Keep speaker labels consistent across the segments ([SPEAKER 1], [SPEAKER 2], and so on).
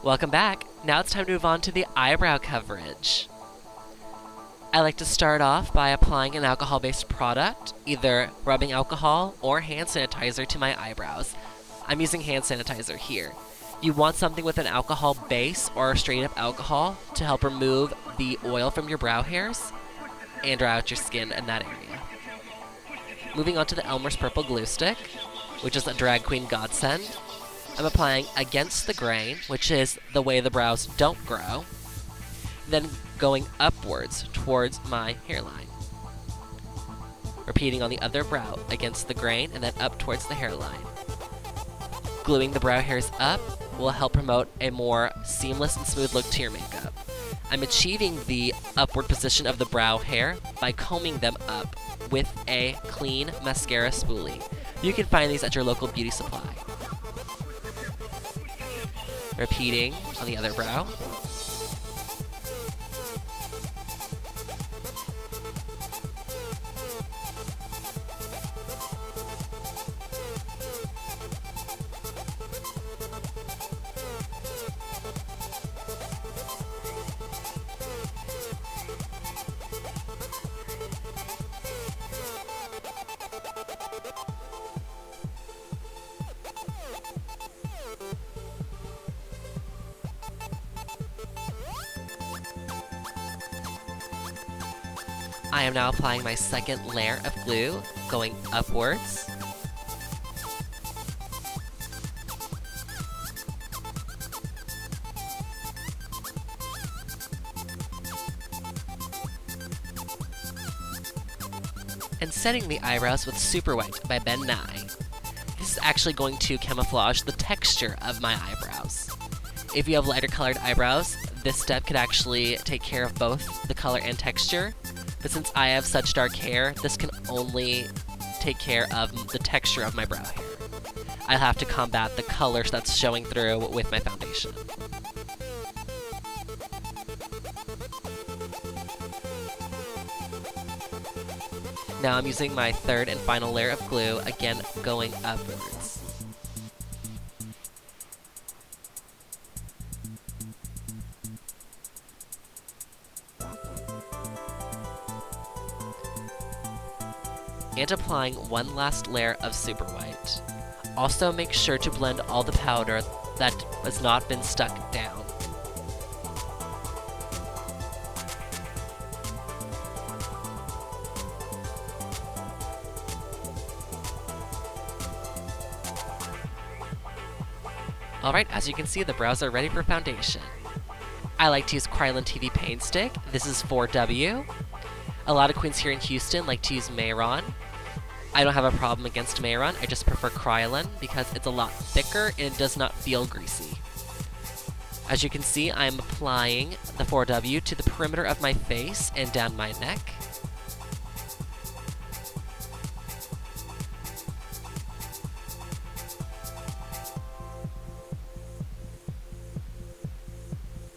[SPEAKER 1] Welcome back. Now it's time to move on to the eyebrow coverage. I like to start off by applying an alcohol-based product, either rubbing alcohol or hand sanitizer to my eyebrows. I'm using hand sanitizer here. You want something with an alcohol base or straight up alcohol to help remove the oil from your brow hairs and dry out your skin in that area. Moving on to the Elmer's Purple Glue Stick, which is a drag queen godsend. I'm applying against the grain, which is the way the brows don't grow, then going upwards towards my hairline. Repeating on the other brow, against the grain, and then up towards the hairline. Gluing the brow hairs up will help promote a more seamless and smooth look to your makeup. I'm achieving the upward position of the brow hair by combing them up with a clean mascara spoolie. You can find these at your local beauty supply. Repeating on the other brow. I am now applying my second layer of glue, going upwards. And setting the eyebrows with Super White by Ben Nye. This is actually going to camouflage the texture of my eyebrows. If you have lighter colored eyebrows, this step could actually take care of both the color and texture. But since I have such dark hair, this can only take care of the texture of my brow hair. I'll have to combat the colors that's showing through with my foundation. Now I'm using my third and final layer of glue, again going upwards. And applying one last layer of Super White. Also make sure to blend all the powder that has not been stuck down. Alright, as you can see, the brows are ready for foundation. I like to use Krylon TV Paint Stick. This is 4W. A lot of queens here in Houston like to use Mayron. I don't have a problem against Mayron, I just prefer Krylon because it's a lot thicker and it does not feel greasy. As you can see, I'm applying the 4W to the perimeter of my face and down my neck.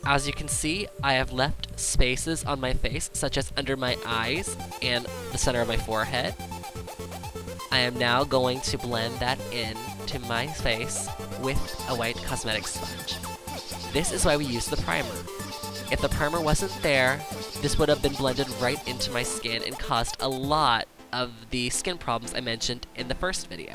[SPEAKER 1] As you can see, I have left spaces on my face, such as under my eyes and the center of my forehead. I am now going to blend that in to my face with a white cosmetic sponge. This is why we use the primer. If the primer wasn't there, this would have been blended right into my skin and caused a lot of the skin problems I mentioned in the first video.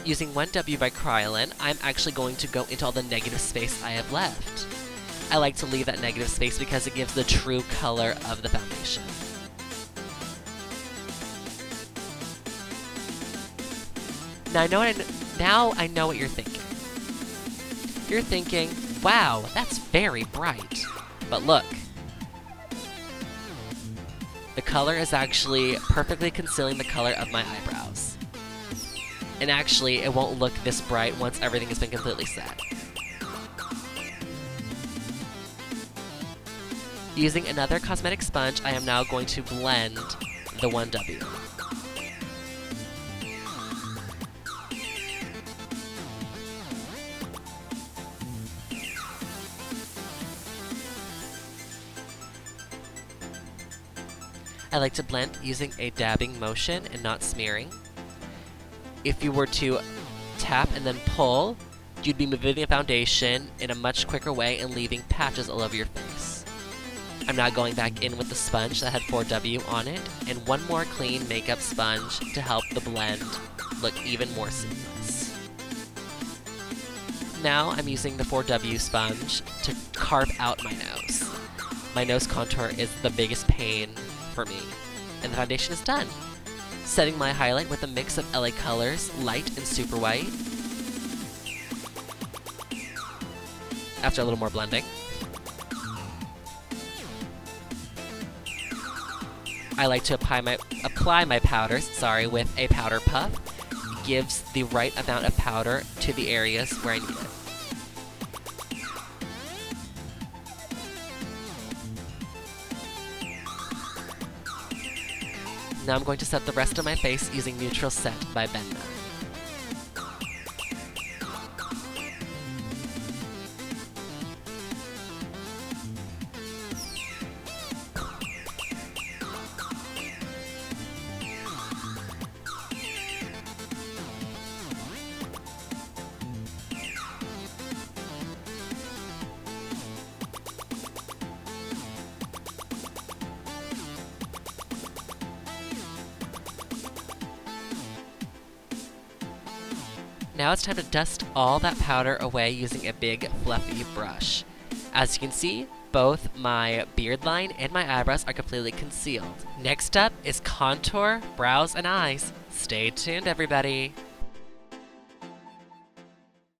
[SPEAKER 1] Using 1W by Krylon, I'm actually going to go into all the negative space I have left. I like to leave that negative space because it gives the true color of the foundation. Now I know what you're thinking. You're thinking, wow, that's very bright. But look. The color is actually perfectly concealing the color of my eyebrows. And actually, it won't look this bright once everything has been completely set. Using another cosmetic sponge, I am now going to blend the 1W. I like to blend using a dabbing motion and not smearing. If you were to tap and then pull, you'd be moving the foundation in a much quicker way and leaving patches all over your face. I'm now going back in with the sponge that had 4W on it, and one more clean makeup sponge to help the blend look even more seamless. Now I'm using the 4W sponge to carve out my nose. My nose contour is the biggest pain for me, and the foundation is done. Setting my highlight with a mix of LA colors, light and super white. After a little more blending. I like to apply my powders, with a powder puff. It gives the right amount of powder to the areas where I need it. Now I'm going to set the rest of my face using Neutral Set by Benma. Now it's time to dust all that powder away using a big, fluffy brush. As you can see, both my beard line and my eyebrows are completely concealed. Next up is contour, brows, and eyes. Stay tuned, everybody!